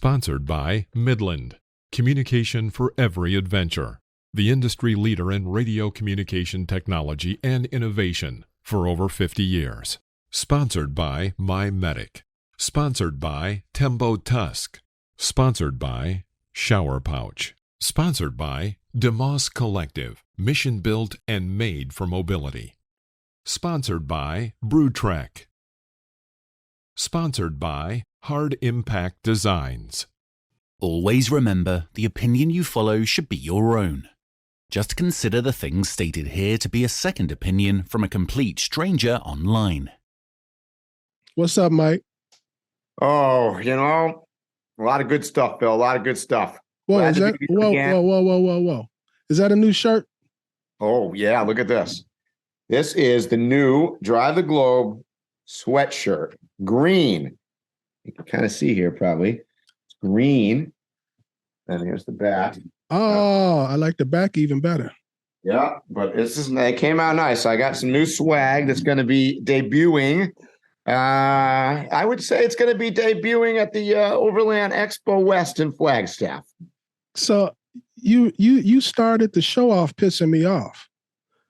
Sponsored by Midland, communication for every adventure. The industry leader in radio communication technology and innovation for over 50 years. Sponsored by MYMEDIC. Sponsored by TEMBO TUSK. Sponsored by Shower Pouch. Sponsored by DMOS Collective, mission built and made for mobility. Sponsored by BrewTrek. Sponsored by Hard Impact Designs. Always remember, the opinion you follow should be your own. Just consider the things stated here to be a second opinion from a complete stranger online. What's up, Mike? Oh, a lot of good stuff, Bill. A lot of good stuff. Whoa, whoa. Is that a new shirt? Oh, yeah. Look at this. This is the new Drive the Globe sweatshirt. Green. You can kind of see here, probably. It's green. And here's the back. Oh, I like the back even better. Yeah, but it came out nice. I got some new swag that's going to be debuting. I would say it's going to be debuting at the Overland Expo West in Flagstaff. So you started the show off pissing me off.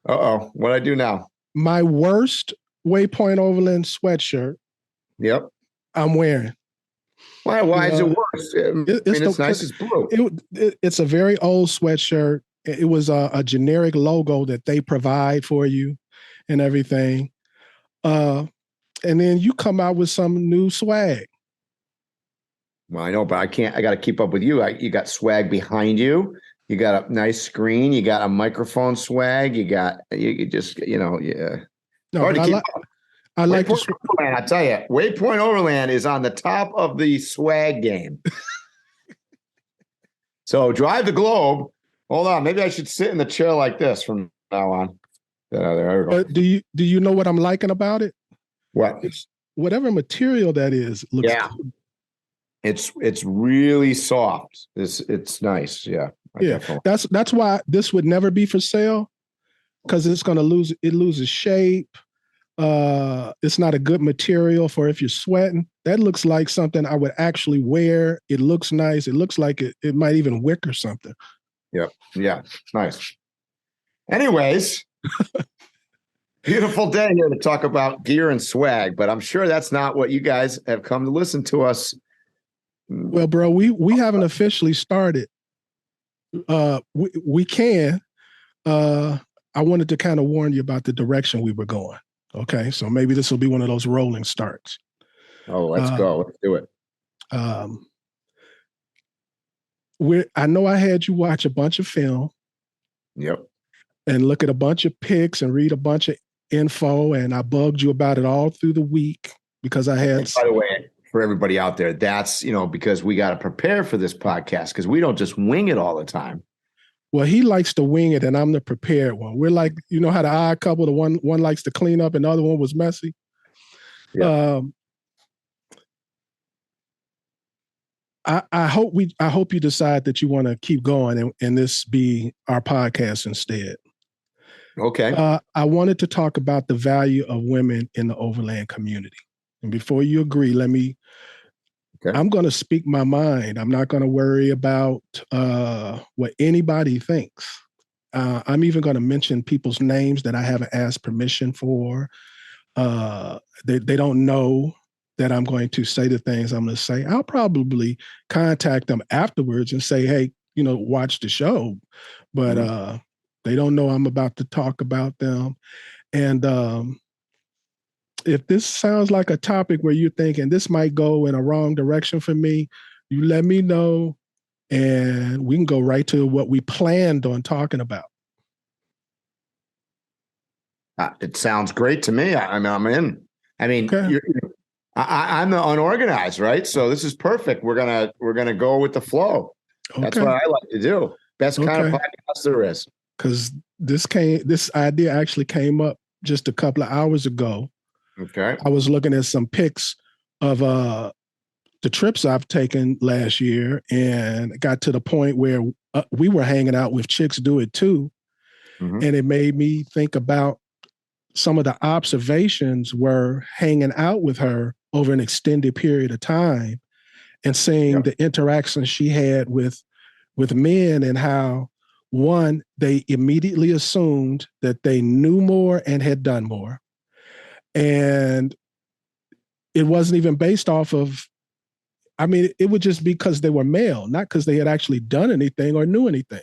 Uh-oh. What'd I do now? My worst Waypoint Overland sweatshirt. Yep. I'm wearing. Why is it worse? It's nice. It's blue. It's a very old sweatshirt. It was a generic logo that they provide for you and everything. And then you come out with some new swag. Well, I know, but I can't. I got to keep up with you. You got swag behind you. You got a nice screen. You got a microphone swag. Yeah. No, I like Waypoint Overland, I tell you, Waypoint Overland is on the top of the swag game. So Drive the Globe. Hold on, maybe I should sit in the chair like this from now on. There we go. Do you know what I'm liking about it? What? Whatever material that is looks cool. It's really soft. It's nice. Yeah. That's why this would never be for sale, because it loses shape. It's not a good material for if you're sweating. That looks like something I would actually wear. It looks nice. It looks like it might even wick or something. Yep. Yeah. Nice. Anyways, beautiful day here to talk about gear and swag, but I'm sure that's not what you guys have come to listen to us. Well, bro, we haven't officially started. We can. I wanted to kind of warn you about the direction we were going. Okay, so maybe this will be one of those rolling starts. Oh, let's go. Let's do it. I know I had you watch a bunch of film. Yep. And look at a bunch of pics and read a bunch of info, and I bugged you about it all through the week because I had. By the way, for everybody out there, that's, because we got to prepare for this podcast because we don't just wing it all the time. Well, he likes to wing it, and I'm the prepared one. We're like, how the odd couple, the one likes to clean up, and the other one was messy. Yeah. I hope you decide that you want to keep going and this be our podcast instead. Okay. I wanted to talk about the value of women in the overland community. And before you agree, I'm going to speak my mind. I'm not going to worry about what anybody thinks. I'm even going to mention people's names that I haven't asked permission for. They don't know that I'm going to say the things I'm going to say. I'll probably contact them afterwards and say, hey, watch the show. But they don't know I'm about to talk about them. And if this sounds like a topic where you're thinking this might go in a wrong direction for me, you let me know and we can go right to what we planned on talking about. It sounds great to me. I'm in. I mean, okay. I'm the unorganized, right? So this is perfect. We're gonna go with the flow. Okay. That's what I like to do. Best kind of podcast there is. Because this idea actually came up just a couple of hours ago. Okay. I was looking at some pics of the trips I've taken last year and got to the point where we were hanging out with Chicks Do It Too. Mm-hmm. And it made me think about some of the observations were hanging out with her over an extended period of time and seeing the interactions she had with men, and how, one, they immediately assumed that they knew more and had done more. And it wasn't even based off of, I mean, it would just be because they were male, not because they had actually done anything or knew anything.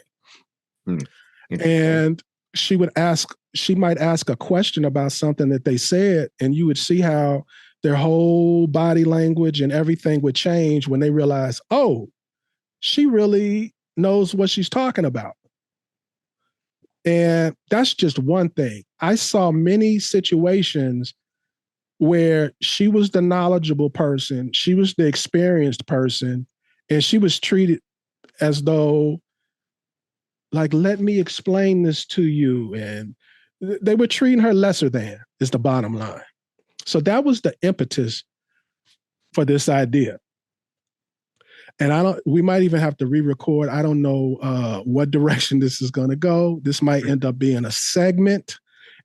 And she might ask a question about something that they said, and you would see how their whole body language and everything would change when they realize, oh, she really knows what she's talking about. And that's just one thing. I saw many situations where she was the knowledgeable person, she was the experienced person, and she was treated as though, like, let me explain this to you. And they were treating her lesser than, is the bottom line. So that was the impetus for this idea. And we might even have to re-record. I don't know what direction this is going to go. This might end up being a segment,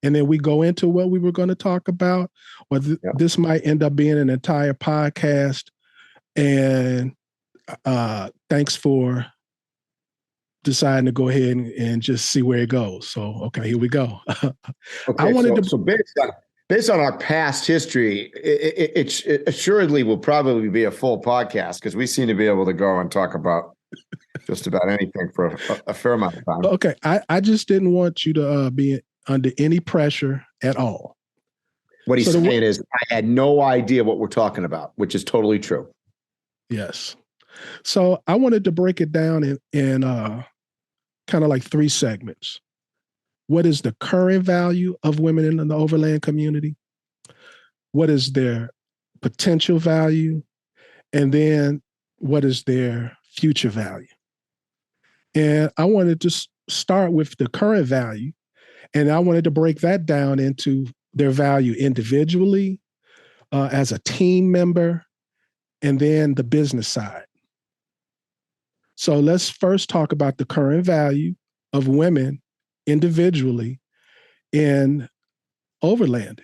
and then we go into what we were going to talk about, or this might end up being an entire podcast. And thanks for deciding to go ahead and just see where it goes. So, okay, here we go. Okay, based on our past history, it assuredly will probably be a full podcast, because we seem to be able to go and talk about just about anything for a fair amount of time. Okay, I just didn't want you to be under any pressure at all. What he's saying is, I had no idea what we're talking about, which is totally true. Yes. So I wanted to break it down in kind of like 3 segments. What is the current value of women in the overland community? What is their potential value? And then what is their future value? And I wanted to start with the current value, and I wanted to break that down into their value individually, as a team member, and then the business side. So let's first talk about the current value of women individually in overlanding.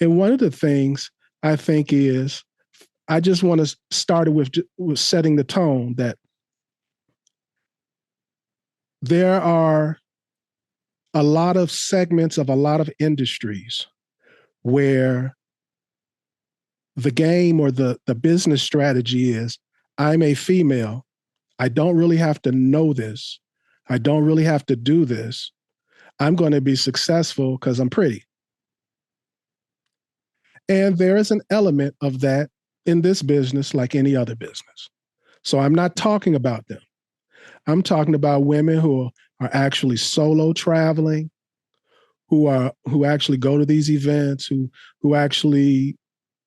And one of the things I think is, I just want to start with setting the tone that there are a lot of segments of a lot of industries where the game or the business strategy is, I'm a female, I don't really have to know this, I don't really have to do this, I'm going to be successful because I'm pretty. And there is an element of that in this business like any other business. So I'm not talking about them. I'm talking about women who are actually solo traveling, who actually go to these events, who actually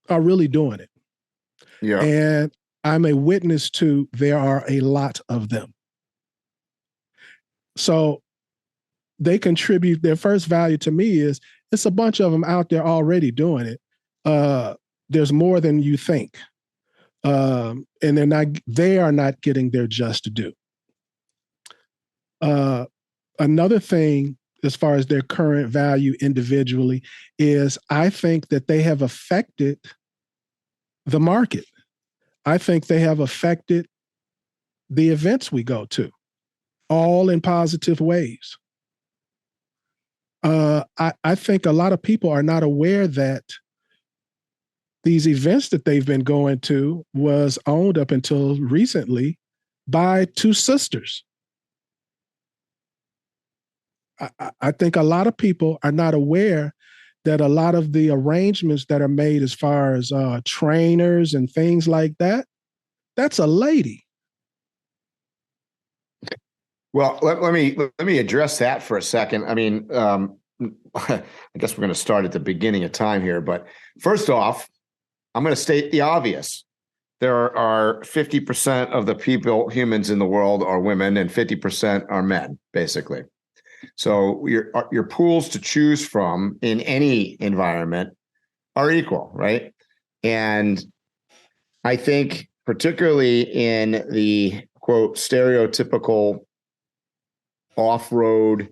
are really doing it. Yeah. And I'm a witness to, there are a lot of them. So they contribute, their first value to me is, it's a bunch of them out there already doing it. There's more than you think. And they are not getting their just due. Another thing, as far as their current value individually, is I think that they have affected the market. I think they have affected the events we go to, all in positive ways. I think a lot of people are not aware that these events that they've been going to was owned up until recently by 2 sisters. I think a lot of people are not aware that a lot of the arrangements that are made as far as trainers and things like that, that's a lady. Well, let me address that for a second. I mean, I guess we're going to start at the beginning of time here, but first off, I'm going to state the obvious. There are 50% of the humans in the world are women, and 50% are men, basically. So your pools to choose from in any environment are equal, right? And I think particularly in the, quote, stereotypical off-road,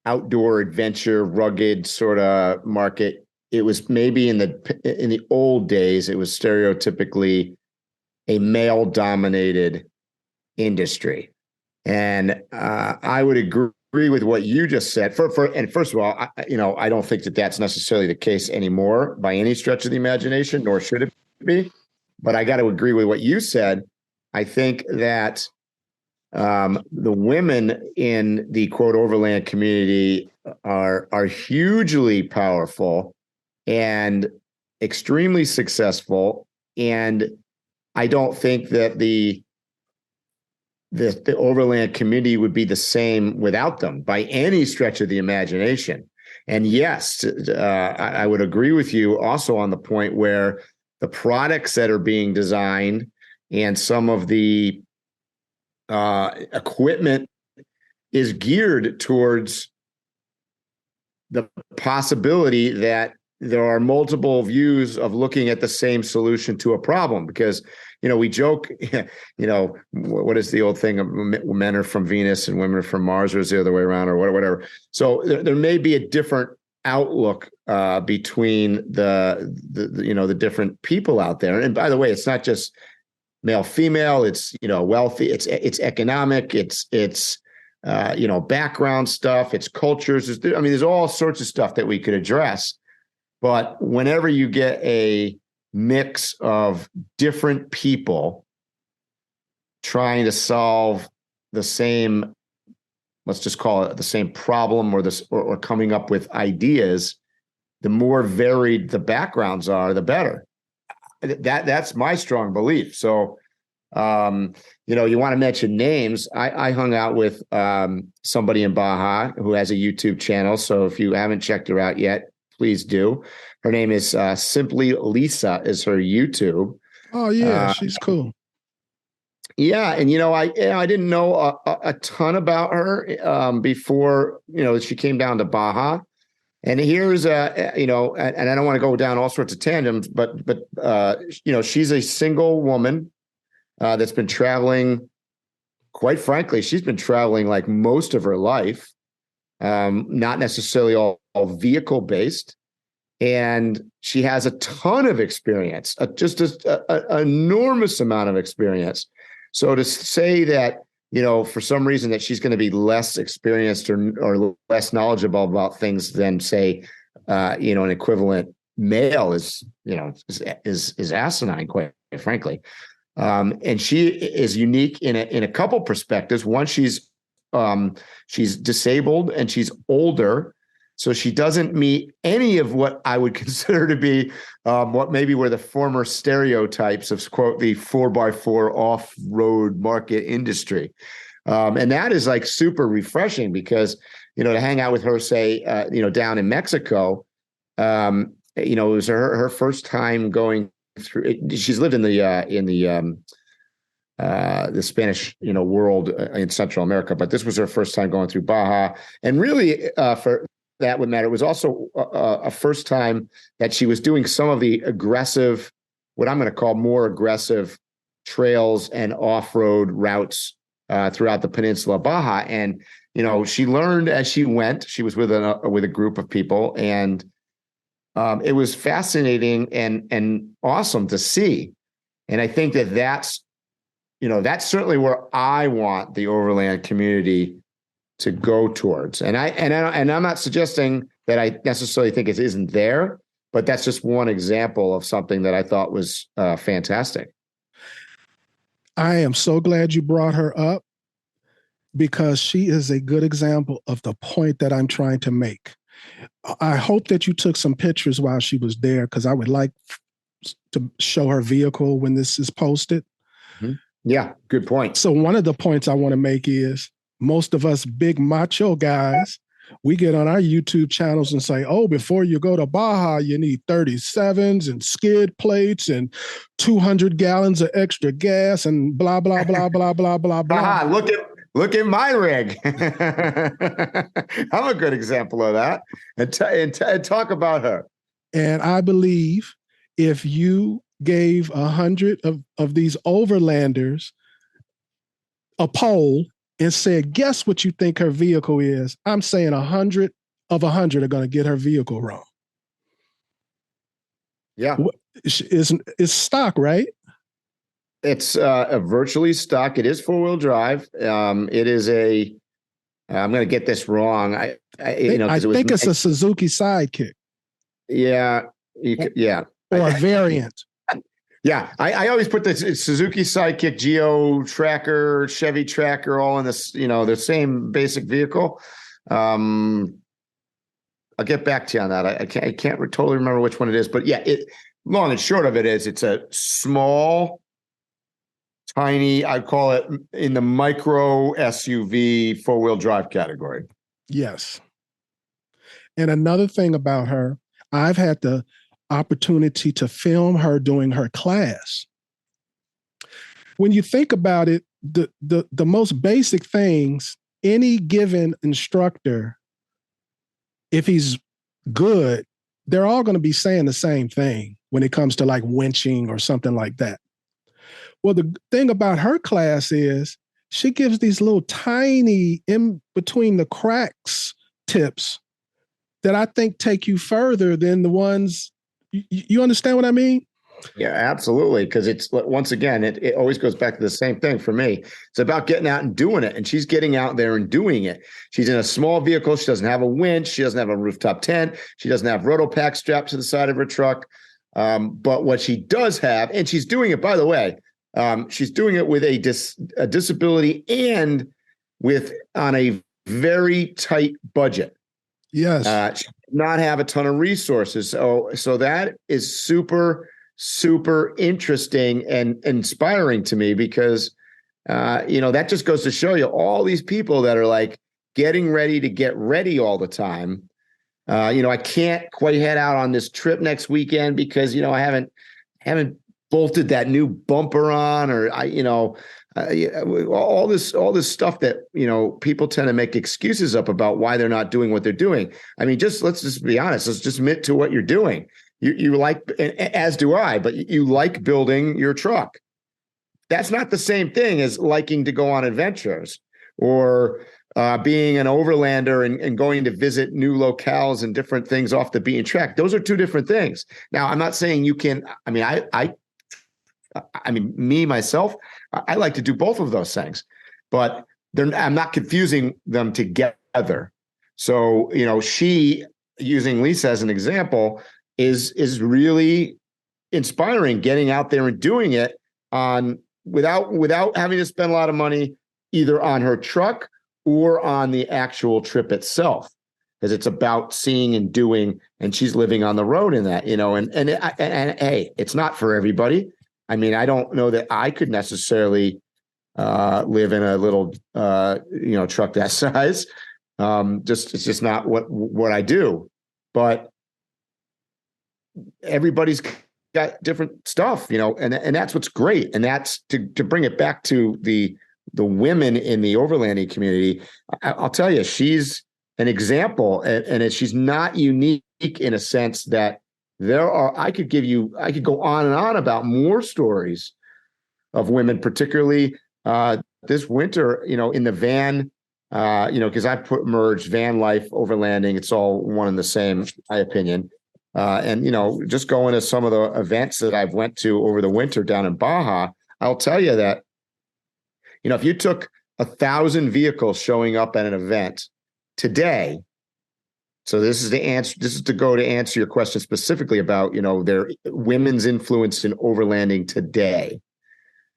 outdoor adventure, rugged sort of market, it was maybe in the old days, it was stereotypically a male-dominated industry. And I would agree with what you just said. And first of all, I don't think that that's necessarily the case anymore by any stretch of the imagination, nor should it be. But I got to agree with what you said. I think that the women in the quote overland community are hugely powerful and extremely successful. And I don't think that the overland community would be the same without them by any stretch of the imagination. And yes, I would agree with you also on the point where the products that are being designed and some of the equipment is geared towards the possibility that there are multiple views of looking at the same solution to a problem. Because, we joke, what is the old thing? Men are from Venus and women are from Mars, or is it the other way around, or whatever. So there may be a different outlook between the different people out there. And by the way, it's not just male, female, it's, wealthy, it's economic, it's background stuff, it's cultures. There's all sorts of stuff that we could address. But whenever you get a mix of different people trying to solve the same, let's just call it the same problem, or coming up with ideas, the more varied the backgrounds are, the better. That's my strong belief. So, you want to mention names. I hung out with somebody in Baja who has a YouTube channel. So if you haven't checked her out yet, please do. Her name is Simply Lisa is her YouTube. Oh yeah, she's cool. Yeah, and I didn't know a ton about her before she came down to Baja. And here's and I don't want to go down all sorts of tangents, but she's a single woman that's been traveling. Quite frankly, she's been traveling like most of her life, not necessarily all vehicle based. And she has a ton of experience, just an enormous amount of experience. So to say that, for some reason that she's going to be less experienced or less knowledgeable about things than, say, an equivalent male is asinine, quite frankly. And she is unique in a couple perspectives. One, she's disabled and she's older. So she doesn't meet any of what I would consider to be what maybe were the former stereotypes of, quote, the 4x4 off-road market industry. And that is like super refreshing because, to hang out with her, say, down in Mexico, it was her first time going through. She's lived in the Spanish, world in Central America, but this was her first time going through Baja. And really, for that would matter. It was also a first time that she was doing some of the aggressive, what I'm going to call more aggressive trails and off-road routes throughout the peninsula of Baja. And, she learned as she went. She was with a group of people, and it was fascinating and awesome to see. And I think that's certainly where I want the overland community to go towards. And I'm not suggesting that I necessarily think it isn't there, but that's just one example of something that I thought was fantastic. I am so glad you brought her up because she is a good example of the point that I'm trying to make. I hope that you took some pictures while she was there, because I would like to show her vehicle when this is posted. Mm-hmm. Yeah, good point. So one of the points I want to make is most of us big macho guys, we get on our YouTube channels and say, oh, before you go to Baja, you need 37s and skid plates and 200 gallons of extra gas and blah, blah, blah, blah, blah, blah, blah. Look at my rig. I'm a good example of that. And talk about her. And I believe if you gave 100 of these overlanders a poll and said, guess what you think her vehicle is, I'm saying 100 of 100 are going to get her vehicle wrong. Yeah. It's stock, right? It's a virtually stock. It is 4-wheel drive. It is a. I'm going to get this wrong. I think it's a Suzuki Sidekick. Yeah, yeah, or a variant. Yeah, I always put the Suzuki Sidekick, Geo Tracker, Chevy Tracker, all in this, the same basic vehicle. I'll get back to you on that. I can't totally remember which one it is, but yeah, long and short of it is it's a small, tiny, I'd call it in the micro SUV 4-wheel drive category. Yes. And another thing about her, I've had the opportunity to film her doing her class. When you think about it, the most basic things, any given instructor, if he's good, they're all going to be saying the same thing when it comes to like winching or something like that. Well, the thing about her class is she gives these little tiny in between the cracks tips that I think take you further than the ones, you understand what I mean? Yeah, absolutely. Because it's, once again, it always goes back to the same thing for me. It's about getting out and doing it. And she's getting out there and doing it. She's in a small vehicle. She doesn't have a winch. She doesn't have a rooftop tent. She doesn't have rotopack strapped to the side of her truck. But what she does have, and she's doing it, by the way, she's doing it with a disability and on a very tight budget. Yes. She does not have a ton of resources. So that is super, super interesting and inspiring to me because, that just goes to show you all these people that are like getting ready to get ready all the time. I can't quite head out on this trip next weekend because, I haven't bolted that new bumper on, or all this stuff that, people tend to make excuses up about why they're not doing what they're doing. I mean, let's just be honest. Let's just admit to what you're doing. You like, as do I, but you like building your truck. That's not the same thing as liking to go on adventures or being an overlander and going to visit new locales and different things off the beaten track. Those are two different things. Now, I'm not saying you can. I mean, me, myself, I like to do both of those things, but I'm not confusing them together. So, she, using Lisa as an example, is really inspiring, getting out there and doing it without having to spend a lot of money either on her truck or on the actual trip itself, because it's about seeing and doing, and she's living on the road in that, and hey, it's not for everybody. I mean, I don't know that I could necessarily live in a little, truck that size. It's just not what I do. But everybody's got different stuff, and that's what's great. And that's to bring it back to the women in the overlanding community. I'll tell you, she's an example, and she's not unique in a sense that I could go on and on about more stories of women, particularly this winter, in the van, because I merged van life, overlanding. It's all one and the same, in my opinion. And, just going to some of the events that I've went to over the winter down in Baja, I'll tell you that, if you took 1,000 vehicles showing up at an event today, so this is to go to answer your question specifically about, their women's influence in overlanding today.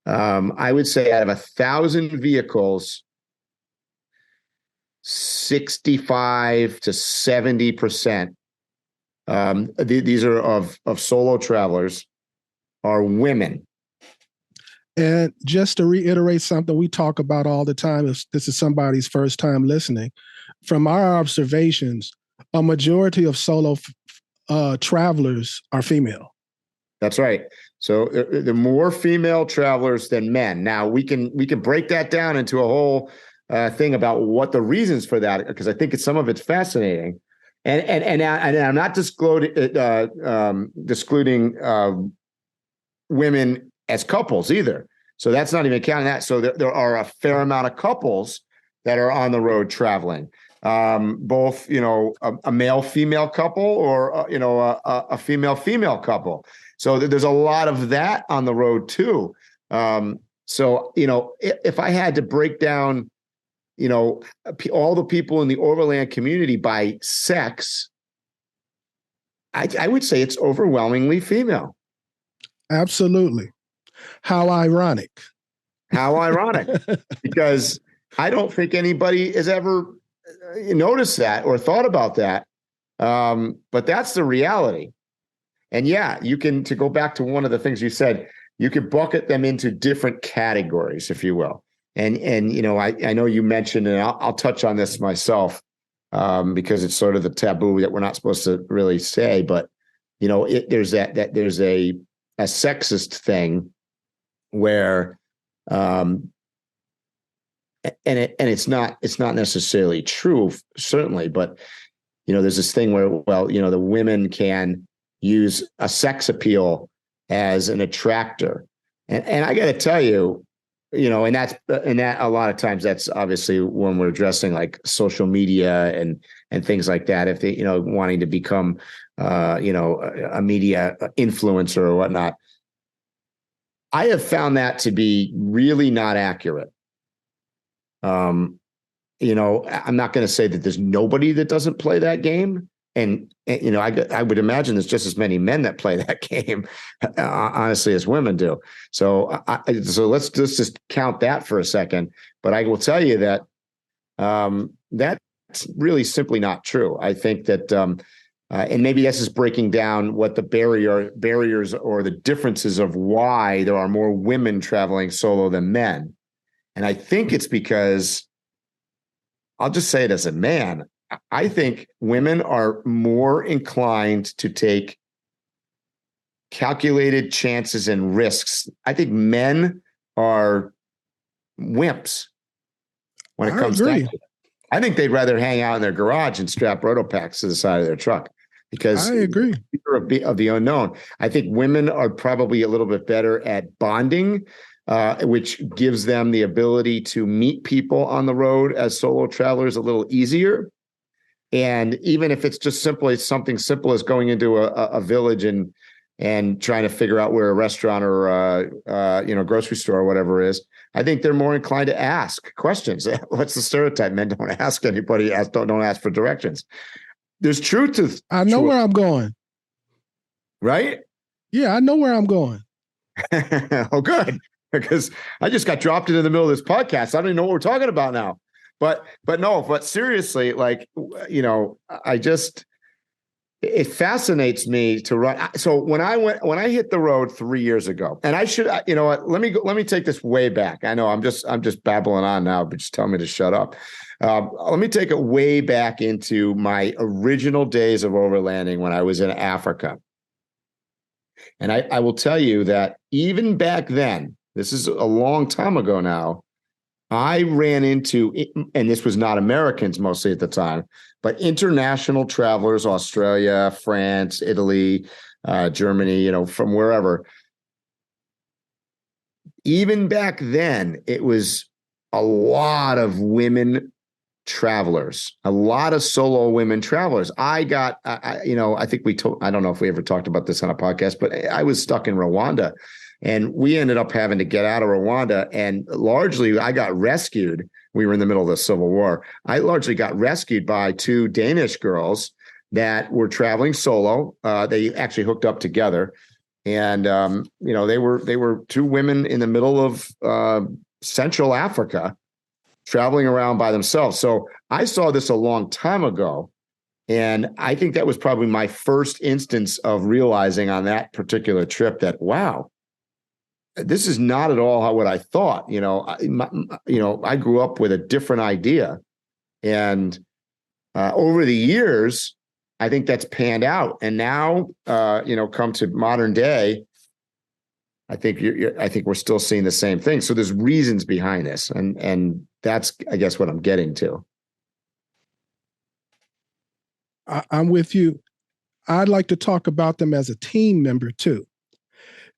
I would say out of 1,000 vehicles, 65 to 70%, these are of solo travelers, are women. And just to reiterate something we talk about all the time, if this is somebody's first time listening, from our observations, a majority of solo travelers are female. That's right. So there are more female travelers than men. Now we can break that down into a whole thing about what the reasons for that, because I think some of it's fascinating. And I'm not excluding women as couples either. So that's not even counting that. So there are a fair amount of couples that are on the road traveling. Both, a male-female couple or, a female-female couple. So there's a lot of that on the road too. So, if I had to break down, all the people in the overland community by sex, I would say it's overwhelmingly female. Absolutely. How ironic. How ironic. Because I don't think anybody has ever noticed that or thought about that. But that's the reality. And yeah, to go back to one of the things you said, you could bucket them into different categories, if you will. And I know you mentioned, and I'll touch on this myself, because it's sort of the taboo that we're not supposed to really say, but there's there's a sexist thing where, and it's not necessarily true, certainly, but there's this thing where, the women can use a sex appeal as an attractor. And I got to tell you, and that a lot of times that's obviously when we're addressing like social media and things like that, if they, wanting to become, a media influencer or whatnot. I have found that to be really not accurate. I'm not going to say that there's nobody that doesn't play that game. And I would imagine there's just as many men that play that game, honestly, as women do. So let's just count that for a second. But I will tell you that that's really simply not true. I think that, and maybe this is breaking down what the barriers or the differences of why there are more women traveling solo than men. And I think it's because, I'll just say it as a man, I think women are more inclined to take calculated chances and risks. I think men are wimps when it comes down to it. I think they'd rather hang out in their garage and strap roto-packs to the side of their truck, because I agree. Of the unknown. I think women are probably a little bit better at bonding, which gives them the ability to meet people on the road as solo travelers a little easier. And even if it's just something simple as going into a village and trying to figure out where a restaurant or grocery store or whatever is, I think they're more inclined to ask questions. What's the stereotype? Men don't ask anybody. Don't ask for directions. There's truth to. I know where I'm going. Right? Yeah, I know where I'm going. Oh, good, because I just got dropped into the middle of this podcast. I don't even know what we're talking about now. But seriously, it fascinates me to run. So when I hit the road 3 years ago, and I should, let me take this way back. I know I'm just babbling on now, but just tell me to shut up. Let me take it way back into my original days of overlanding when I was in Africa. And I will tell you that even back then, this is a long time ago now, I ran into, and this was not Americans mostly at the time, but international travelers, Australia, France, Italy, Germany, from wherever. Even back then, it was a lot of women travelers, a lot of solo women travelers. I got, I think I don't know if we ever talked about this on a podcast, but I was stuck in Rwanda. And we ended up having to get out of Rwanda, and largely I got rescued. We were in the middle of the Civil War. I largely got rescued by two Danish girls that were traveling solo. They actually hooked up together, and they were two women in the middle of Central Africa, traveling around by themselves. So I saw this a long time ago, and I think that was probably my first instance of realizing on that particular trip that, wow, this is not at all what I thought. I grew up with a different idea, and over the years, I think that's panned out. And now, come to modern day, I think we're still seeing the same thing. So there's reasons behind this, and that's, I guess, what I'm getting to. I'm with you. I'd like to talk about them as a team member too,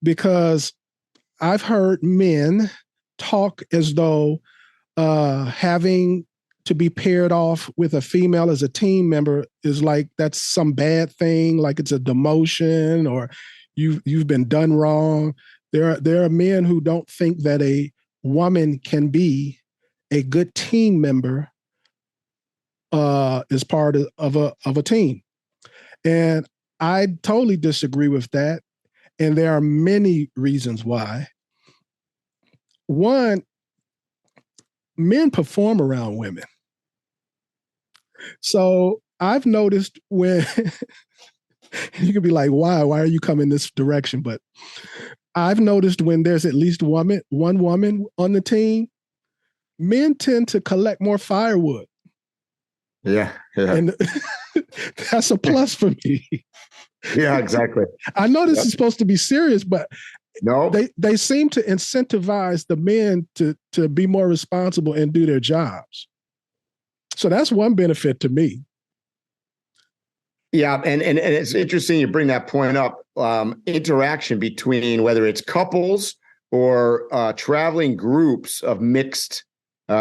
because I've heard men talk as though having to be paired off with a female as a team member is like that's some bad thing, like it's a demotion or you've been done wrong. There are men who don't think that a woman can be a good team member as part of a team. And I totally disagree with that. And there are many reasons why. One, men perform around women. So I've noticed when you could be like, why are you coming this direction? But I've noticed when there's at least one woman on the team, men tend to collect more firewood. Yeah. And that's a plus for me. Yeah, exactly. I know this is supposed to be serious, but no, they seem to incentivize the men to be more responsible and do their jobs. So that's one benefit to me. Yeah, and it's interesting you bring that point up. Interaction between whether it's couples or traveling groups of mixed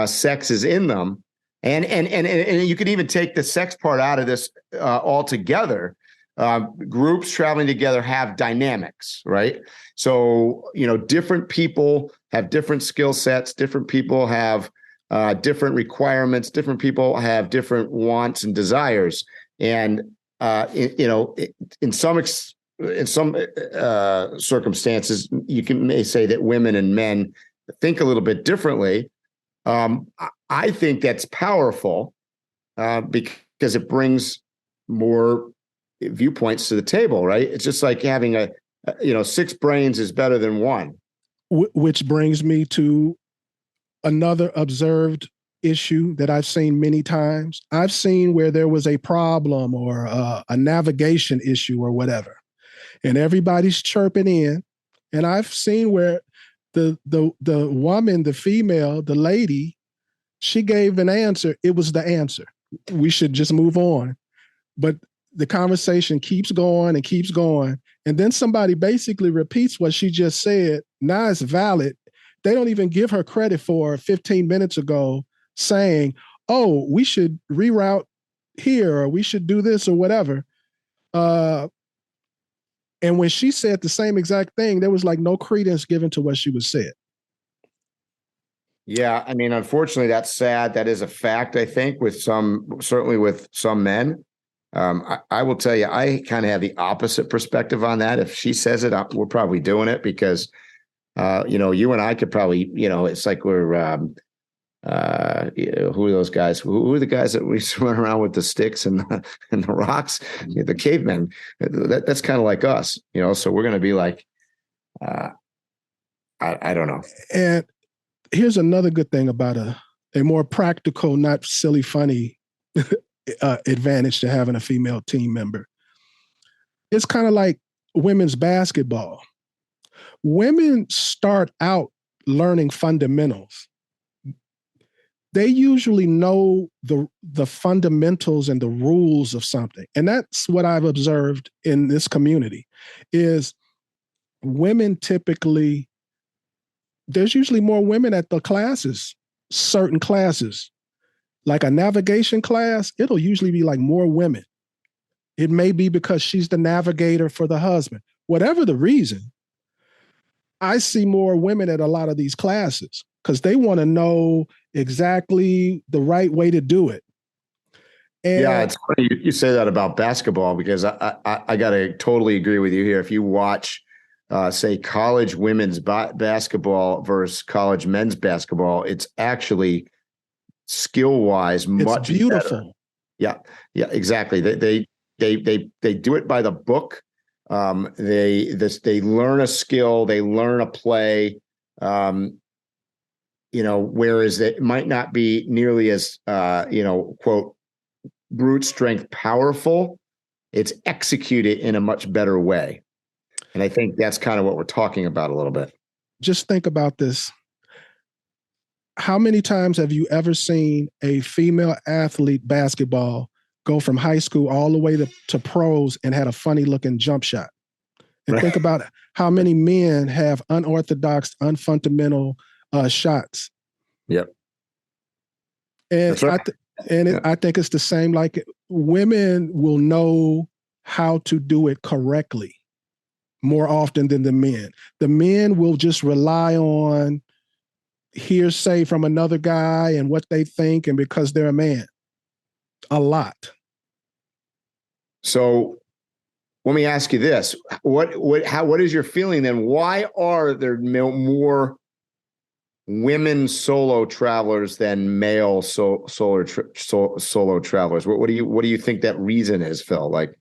sexes in them, and you could even take the sex part out of this altogether. Groups traveling together have dynamics, right? So, different people have different skill sets, different people have different requirements, different people have different wants and desires. And, in some circumstances, may say that women and men think a little bit differently. I think that's powerful because it brings more viewpoints to the table, right? It's just like having 6 brains is better than one. Which brings me to another observed issue that I've seen many times. I've seen where there was a problem or a navigation issue or whatever, and everybody's chirping in. And I've seen where the woman, the female, the lady, she gave an answer. It was the answer. We should just move on. But the conversation keeps going and keeps going. And then somebody basically repeats what she just said. Now it's valid. They don't even give her credit for 15 minutes ago saying, oh, we should reroute here, or we should do this or whatever. And when she said the same exact thing, there was like no credence given to what she was said. Yeah, I mean, unfortunately, that's sad. That is a fact, I think, certainly with some men. I will tell you, I kind of have the opposite perspective on that. If she says it, we're probably doing it because, you and I could probably, it's like we're, who are those guys? Who are the guys that we run around with the sticks and the rocks? The cavemen. That's kind of like us, so we're going to be like, I don't know. And here's another good thing about a more practical, not silly, funny advantage to having a female team member. It's kind of like women's basketball. Women start out learning fundamentals. They usually know the fundamentals and the rules of something. And that's what I've observed in this community is women typically, there's usually more women at the classes, certain classes. Like a navigation class, it'll usually be like more women. It may be because she's the navigator for the husband. Whatever the reason, I see more women at a lot of these classes because they want to know exactly the right way to do it. And yeah, it's funny you say that about basketball because I got to totally agree with you here. If you watch, say, college women's basketball versus college men's basketball, it's actually skill-wise much beautiful. Better. Yeah, exactly. They do it by the book. They learn a skill, they learn a play. Whereas it might not be nearly as quote brute strength powerful. It's executed in a much better way, and I think that's kind of what we're talking about a little bit. Just think about this. How many times have you ever seen a female athlete basketball go from high school all the way to pros and had a funny looking jump shot? And think about how many men have unorthodox, unfundamental shots. Yep. And that's right. I think it's the same. Like women will know how to do it correctly more often than the men. The men will just rely on hearsay from another guy and what they think, and because they're a man, a lot. So let me ask you this: what is your feeling then? Why are there more women solo travelers than male solo travelers? What do you think that reason is, Phil? Like,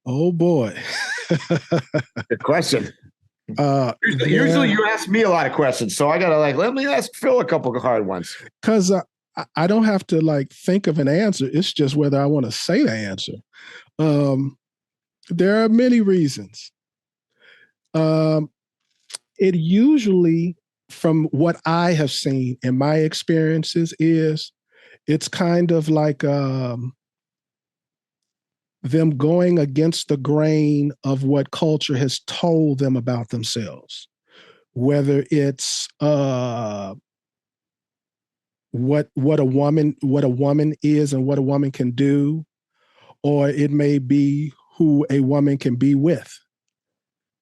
oh boy, good question. Usually you ask me a lot of questions, so I gotta let me ask Phil a couple of hard ones. Because I don't have to think of an answer. It's just whether I want to say the answer. There are many reasons. It usually, from what I have seen in my experiences, it's kind of like them going against the grain of what culture has told them about themselves, whether it's what a woman is and what a woman can do, or it may be who a woman can be with.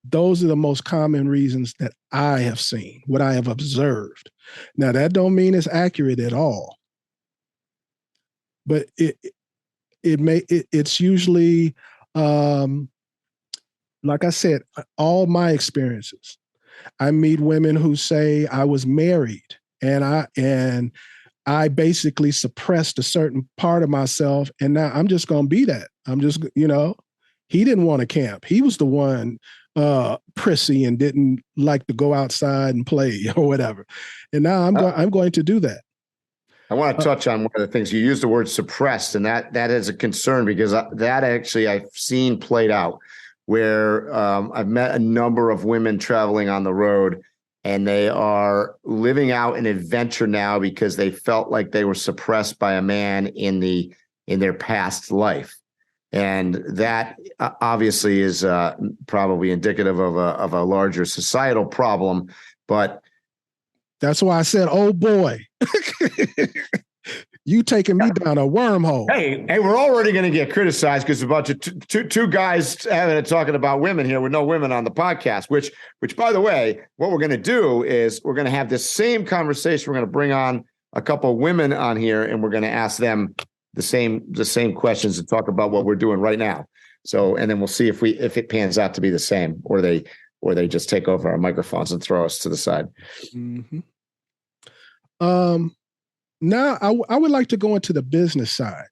Those are the most common reasons that I have seen, what I have observed. Now, that don't mean it's accurate at all, but it's usually, like I said, all my experiences. I meet women who say, I was married and I basically suppressed a certain part of myself, and now I'm just going to be that. I'm just, he didn't want to camp. He was the one prissy and didn't like to go outside and play or whatever. And now I'm going to do that. I want to touch on one of the things you used, the word suppressed, and that is a concern, because that actually I've seen played out where I've met a number of women traveling on the road, and they are living out an adventure now because they felt like they were suppressed by a man in their past life. And that obviously is probably indicative of a larger societal problem. But that's why I said, oh boy, you taking me down a wormhole. Hey, we're already going to get criticized because a bunch of two guys talking about women here with no women on the podcast, which by the way, what we're going to do is we're going to have this same conversation. We're going to bring on a couple of women on here, and we're going to ask them the same questions and talk about what we're doing right now. So, and then we'll see if it pans out to be the same, or they just take over our microphones and throw us to the side. Mm-hmm. Now I would like to go into the business side.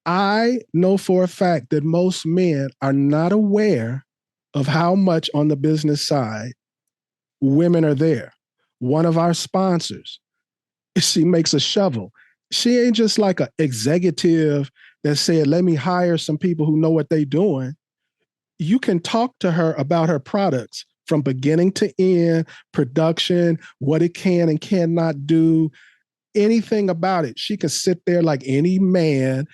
I know for a fact that most men are not aware of how much on the business side women are there. One of our sponsors, she makes a shovel. She ain't just like an executive that said, let me hire some people who know what they're doing. You can talk to her about her products from beginning to end, production, what it can and cannot do, anything about it. She can sit there like any man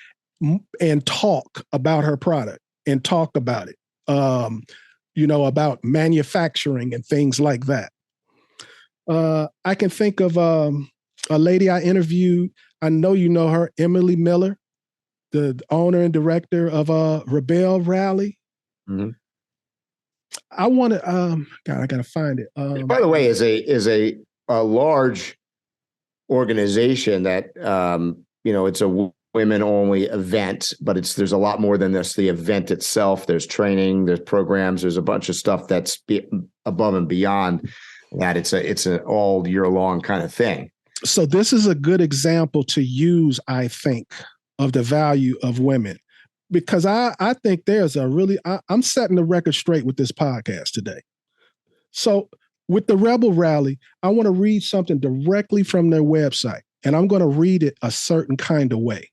and talk about her product and talk about it, about manufacturing and things like that. I can think of a lady I interviewed. I know you know her, Emily Miller, the owner and director of Rebel Rally. Mm-hmm. I want to, I got to find it. By the way, is a large organization that, it's a women-only event, but there's a lot more than this. The event itself, there's training, there's programs, there's a bunch of stuff that's above and beyond that. It's an all year long kind of thing. So this is a good example to use, I think, of the value of women. Because I think there's I'm setting the record straight with this podcast today. So with the Rebel Rally, I want to read something directly from their website, and I'm going to read it a certain kind of way.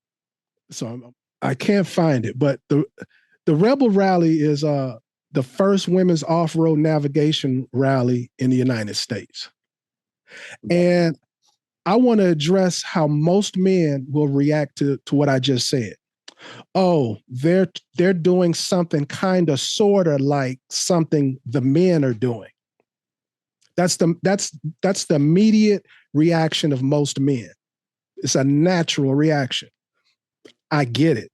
So I can't find it, but the Rebel Rally is the first women's off-road navigation rally in the United States. And I want to address how most men will react to what I just said. Oh, they're doing something kind of sort of like something the men are doing. That's the immediate reaction of most men. It's a natural reaction. I get it.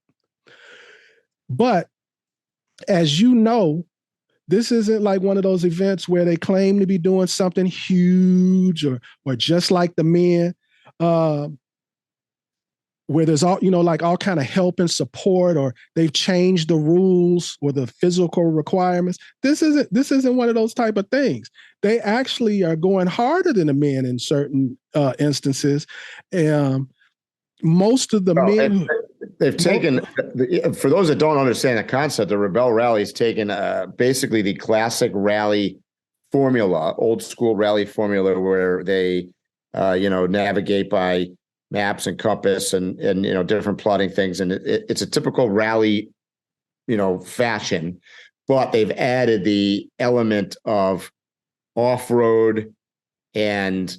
But as you know, this isn't like one of those events where they claim to be doing something huge or just like the men, where there's all, like all kind of help and support, or they've changed the rules or the physical requirements. This isn't one of those type of things. They actually are going harder than the men in certain instances. Most of the men they've taken, for those that don't understand the concept, the Rebel Rally has taken basically the classic rally formula, old school rally formula, where they navigate by maps and compass and different plotting things, and it's a typical rally fashion, but they've added the element of off-road and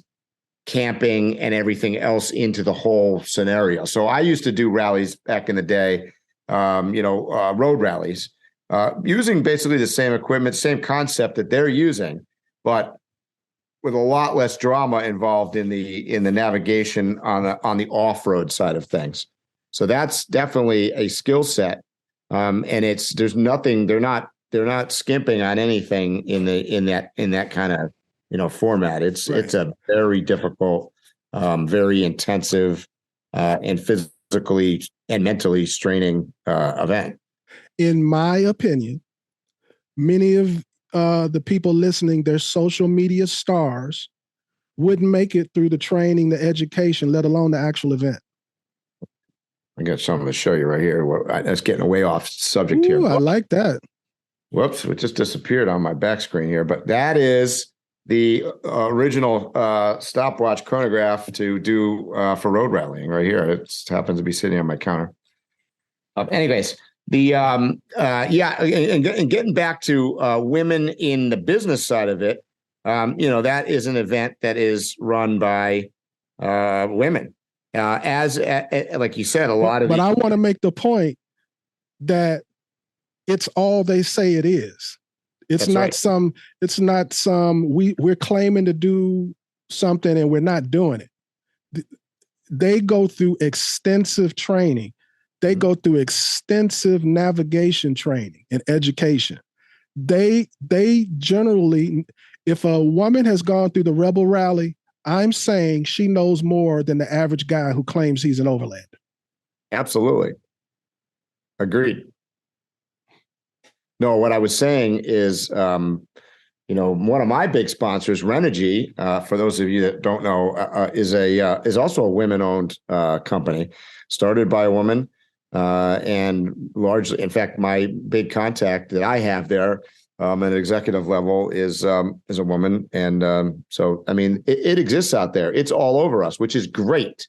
camping and everything else into the whole scenario. So I used to do rallies back in the day, road rallies, using basically the same equipment, same concept that they're using, but with a lot less drama involved in the navigation on the off-road side of things. So that's definitely a skill set, and there's nothing, they're not skimping on anything in that kind of format. It's a very difficult, very intensive, and physically and mentally straining event. In my opinion, many of the people listening, their social media stars, wouldn't make it through the training, the education, let alone the actual event. I got something to show you right here. That's getting way off subject here. I like that. Whoops, it just disappeared on my back screen here. But that is the original stopwatch chronograph to do for road rallying right here. It happens to be sitting on my counter. Anyways, the and getting back to women in the business side of it, that is an event that is run by women. Like you said, a lot of. But I want to make the point that it's all they say it is. It's not some. We're claiming to do something and we're not doing it. They go through extensive training. They go through extensive navigation training and education. They generally, if a woman has gone through the Rebel Rally, I'm saying she knows more than the average guy who claims he's an overlander. Absolutely. Agreed. No, what I was saying is, one of my big sponsors, Renogy, for those of you that don't know, is also a women-owned company, started by a woman, and largely, in fact, my big contact that I have there at an executive level is a woman, and so I mean, it exists out there. It's all over us, which is great.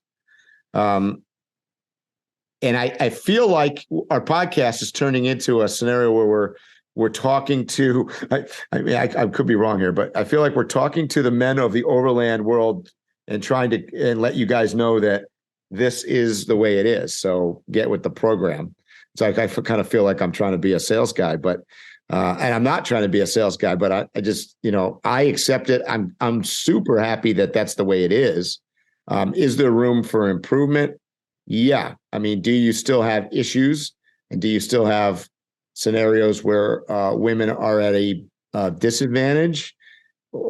And I feel like our podcast is turning into a scenario where we're talking to, I could be wrong here, but I feel like we're talking to the men of the overland world and trying to let you guys know that this is the way it is. So get with the program. It's like I kind of feel like I'm trying to be a sales guy, but and I'm not trying to be a sales guy, but I just, I accept it. I'm super happy that that's the way it is. Is there room for improvement? Yeah. I mean, do you still have issues, and do you still have scenarios where women are at a disadvantage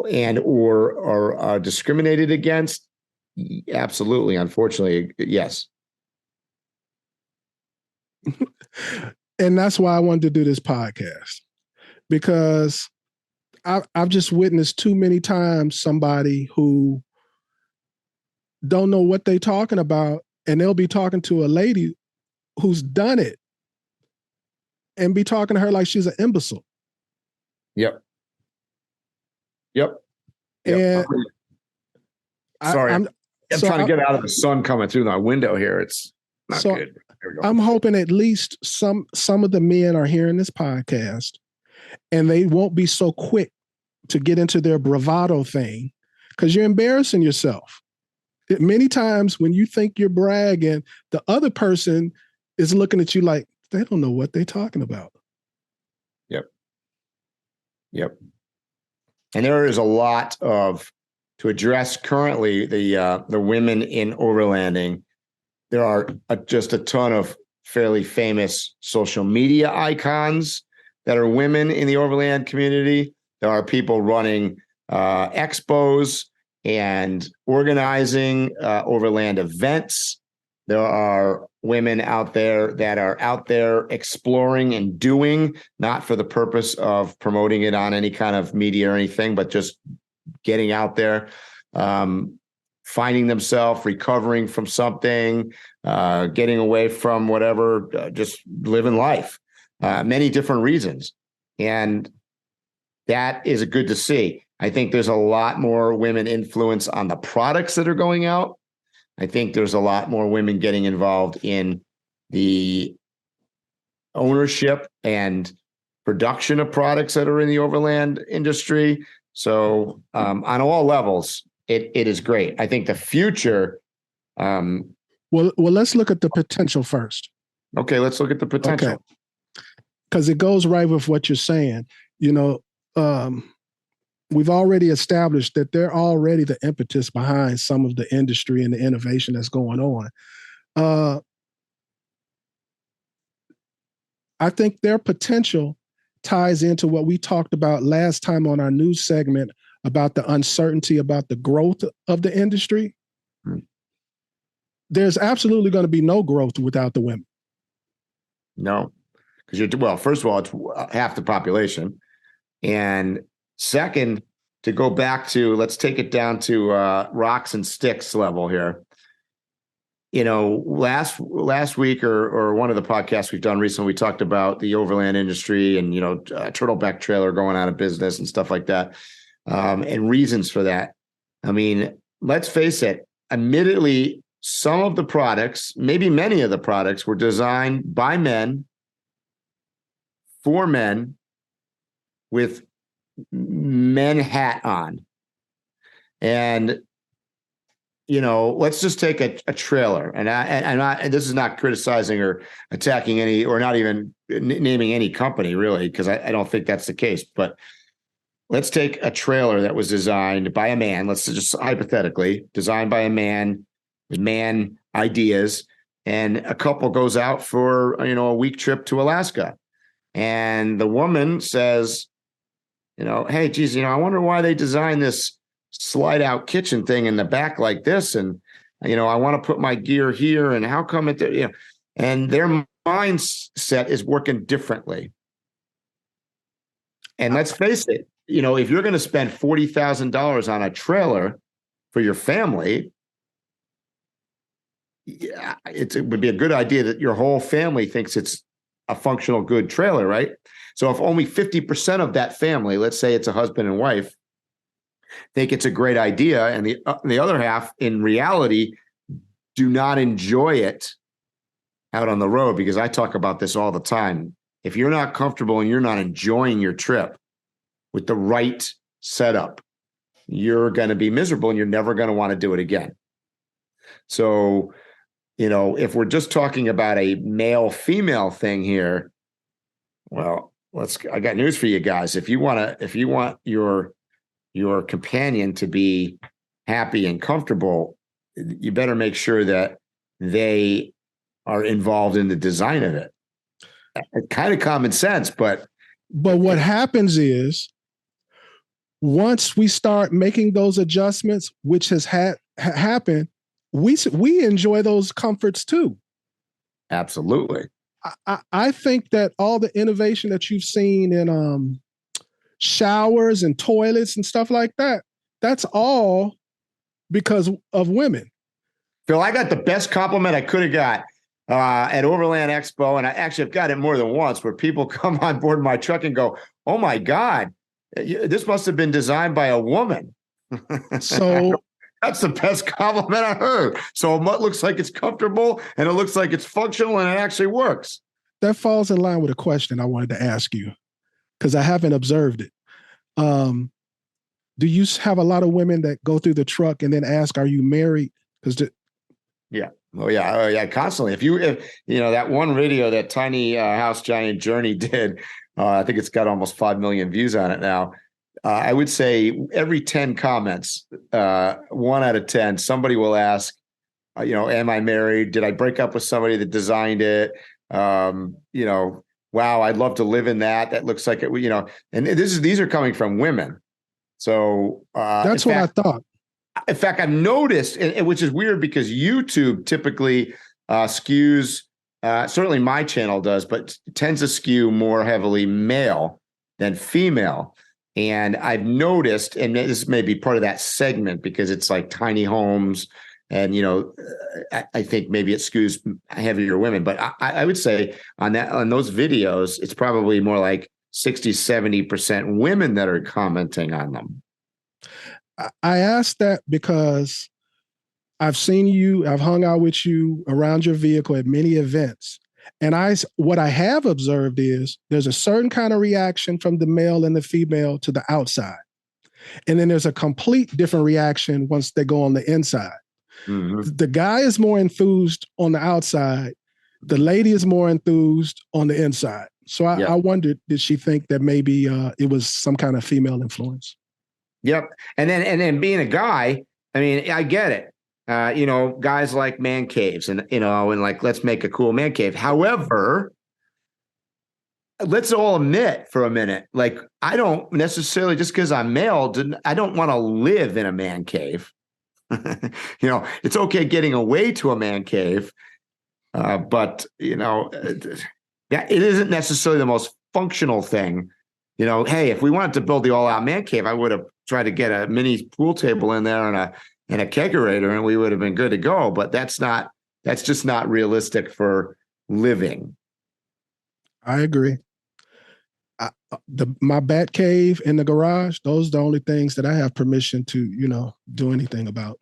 and or are discriminated against? Absolutely. Unfortunately, yes. And that's why I wanted to do this podcast, because I've just witnessed too many times somebody who don't know what they're talking about, and they'll be talking to a lady who's done it and be talking to her like she's an imbecile. Yep. And sorry, I'm trying to get out of the sun coming through my window here. It's not good. There we go. I'm hoping at least some of the men are hearing this podcast, and they won't be so quick to get into their bravado thing, because you're embarrassing yourself. Many times when you think you're bragging, the other person is looking at you like they don't know what they're talking about. Yep. And there is a lot to address currently the women in overlanding. There are just a ton of fairly famous social media icons that are women in the Overland community. There are people running expos and organizing Overland events. There are women out there that are out there exploring and doing, not for the purpose of promoting it on any kind of media or anything, but just getting out there, finding themselves, recovering from something, getting away from whatever, just living life, many different reasons. And that is good to see. I think there's a lot more women influence on the products that are going out. I think there's a lot more women getting involved in the ownership and production of products that are in the Overland industry. So on all levels, it is great. I think the future. Well, let's look at the potential first. Okay, let's look at the potential. Okay. Because it goes right with what you're saying. You know, we've already established that they're already the impetus behind some of the industry and the innovation that's going on. I think their potential ties into what we talked about last time on our news segment about the uncertainty about the growth of the industry. There's absolutely going to be no growth without the women. No, because first of all, it's half the population. And second, to go back to, let's take it down to rocks and sticks level here. You know, last week or one of the podcasts we've done recently, we talked about the Overland industry and, Turtleback trailer going out of business and stuff like that, and reasons for that. I mean, let's face it, admittedly, some of the products, maybe many of the products, were designed by men for men with men hat on. And let's just take a trailer, and this is not criticizing or attacking any, or not even naming any company really, because I don't think that's the case. But let's take a trailer that was designed by a man. Let's just hypothetically designed by a man with man ideas, and a couple goes out for a week trip to Alaska, and the woman says, hey, geez, I wonder why they designed this slide out kitchen thing in the back like this. And, I want to put my gear here, and how come it, and their mindset is working differently. And let's face it, if you're going to spend $40,000 on a trailer for your family, it would be a good idea that your whole family thinks it's a functional, good trailer, right? So if only 50% of that family, let's say it's a husband and wife, think it's a great idea, and the other half, in reality, do not enjoy it out on the road, because I talk about this all the time. If you're not comfortable and you're not enjoying your trip with the right setup, you're going to be miserable and you're never going to want to do it again. So, if we're just talking about a male-female thing here, well, I got news for you guys. If you want your companion to be happy and comfortable, you better make sure that they are involved in the design of it. It's kind of common sense, but what happens is, once we start making those adjustments, which has happened, we enjoy those comforts too. Absolutely. I think that all the innovation that you've seen in showers and toilets and stuff like that, that's all because of women. Phil, I got the best compliment I could have got at Overland Expo, and I actually have got it more than once, where people come on board my truck and go, "Oh my God, this must have been designed by a woman." So that's the best compliment I heard. So it looks like it's comfortable, and it looks like it's functional, and it actually works. That falls in line with a question I wanted to ask you, because I haven't observed it. Do you have a lot of women that go through the truck and then ask, "Are you married?" Yeah. Oh yeah, constantly. If that one video that Tiny House Giant Journey did, I think it's got almost 5 million views on it now. I would say every 10 comments, 1 out of 10, somebody will ask, am I married? Did I break up with somebody that designed it? wow, I'd love to live in that. That looks like it, and these are coming from women. So that's what I thought. In fact, I've noticed, which is weird because YouTube typically skews, certainly my channel does, but tends to skew more heavily male than female. And I've noticed, and this may be part of that segment because it's like tiny homes, and I think maybe it skews heavier women. But I would say on those videos, it's probably more like 60-70% women that are commenting on them. I asked that because I've seen you, I've hung out with you around your vehicle at many events. And what I have observed is there's a certain kind of reaction from the male and the female to the outside. And then there's a complete different reaction once they go on the inside. Mm-hmm. The guy is more enthused on the outside. The lady is more enthused on the inside. So I wondered, did she think that maybe it was some kind of female influence? Yep. And then being a guy, I mean, I get it. Guys like man caves and like, let's make a cool man cave. However, let's all admit for a minute, like, I don't necessarily, just because I'm male, I don't want to live in a man cave. It's okay getting away to a man cave. But it isn't necessarily the most functional thing. Hey, if we wanted to build the all-out man cave, I would have tried to get a mini pool table in there and a kegerator, and we would have been good to go. But that's just not realistic for living. I agree. My bat cave in the garage, those are the only things that I have permission to, do anything about.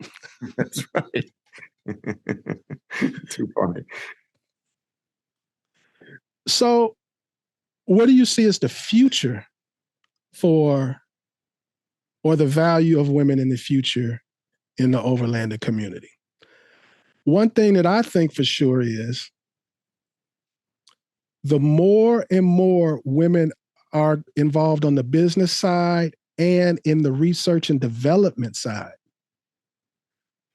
That's right. Too funny. So what do you see as the future or the value of women in the future in the overlander community? One thing that I think for sure is the more and more women are involved on the business side and in the research and development side,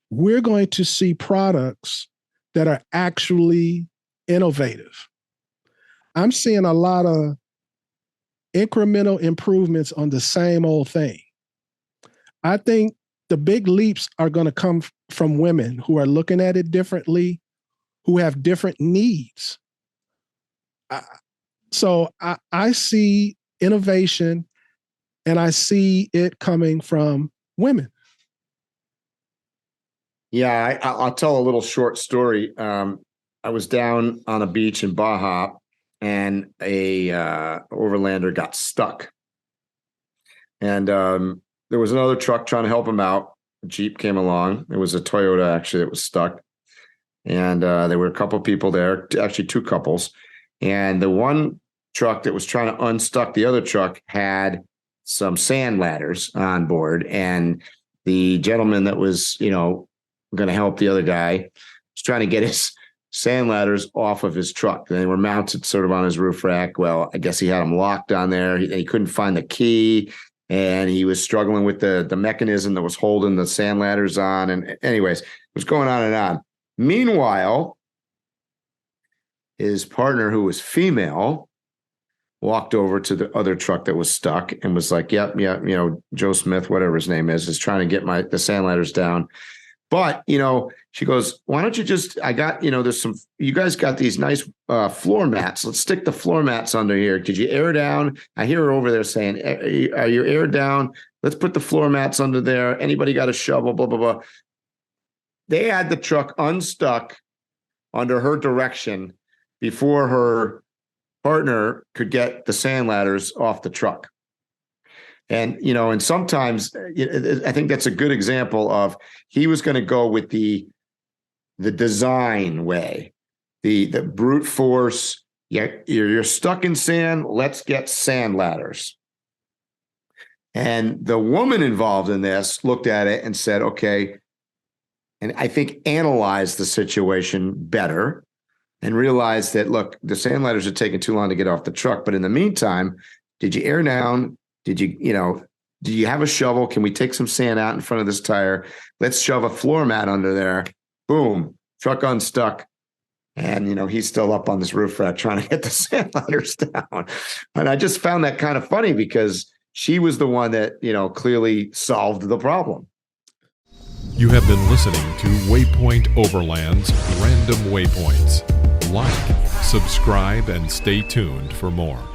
we're going to see products that are actually innovative. I'm seeing a lot of incremental improvements on the same old thing. I think the big leaps are going to come from women who are looking at it differently, who have different needs. So I see innovation, and I see it coming from women. Yeah, I'll tell a little short story. I was down on a beach in Baja, and a overlander got stuck. And there was another truck trying to help him out. A Jeep came along. It was a Toyota, actually, that was stuck. And there were a couple of people there, actually two couples. And the one truck that was trying to unstuck the other truck had some sand ladders on board. And the gentleman that was, going to help the other guy was trying to get his sand ladders off of his truck. They were mounted sort of on his roof rack. Well, I guess he had them locked on there. He couldn't find the key, and he was struggling with the mechanism that was holding the sand ladders on. And anyways, it was going on and on. Meanwhile, his partner, who was female, walked over to the other truck that was stuck and was like, yep, Joe Smith, whatever his name is trying to get the sand ladders down. But, she goes, why don't you I got, you guys got these nice floor mats. Let's stick the floor mats under here. Could you air down? I hear her over there saying, are you aired down? Let's put the floor mats under there. Anybody got a shovel? Blah, blah, blah. They had the truck unstuck under her direction before her partner could get the sand ladders off the truck. And, and sometimes I think that's a good example of he was going to go with the design way, the brute force. You're stuck in sand. Let's get sand ladders. And the woman involved in this looked at it and said, okay, and I think analyzed the situation better and realized that, look, the sand ladders are taking too long to get off the truck. But in the meantime, did you air down? Did you have a shovel? Can we take some sand out in front of this tire? Let's shove a floor mat under there. Boom, truck unstuck. And, he's still up on this roof rack trying to get the sand ladders down. And I just found that kind of funny because she was the one that, clearly solved the problem. You have been listening to Waypoint Overland's Random Waypoints. Like, subscribe, and stay tuned for more.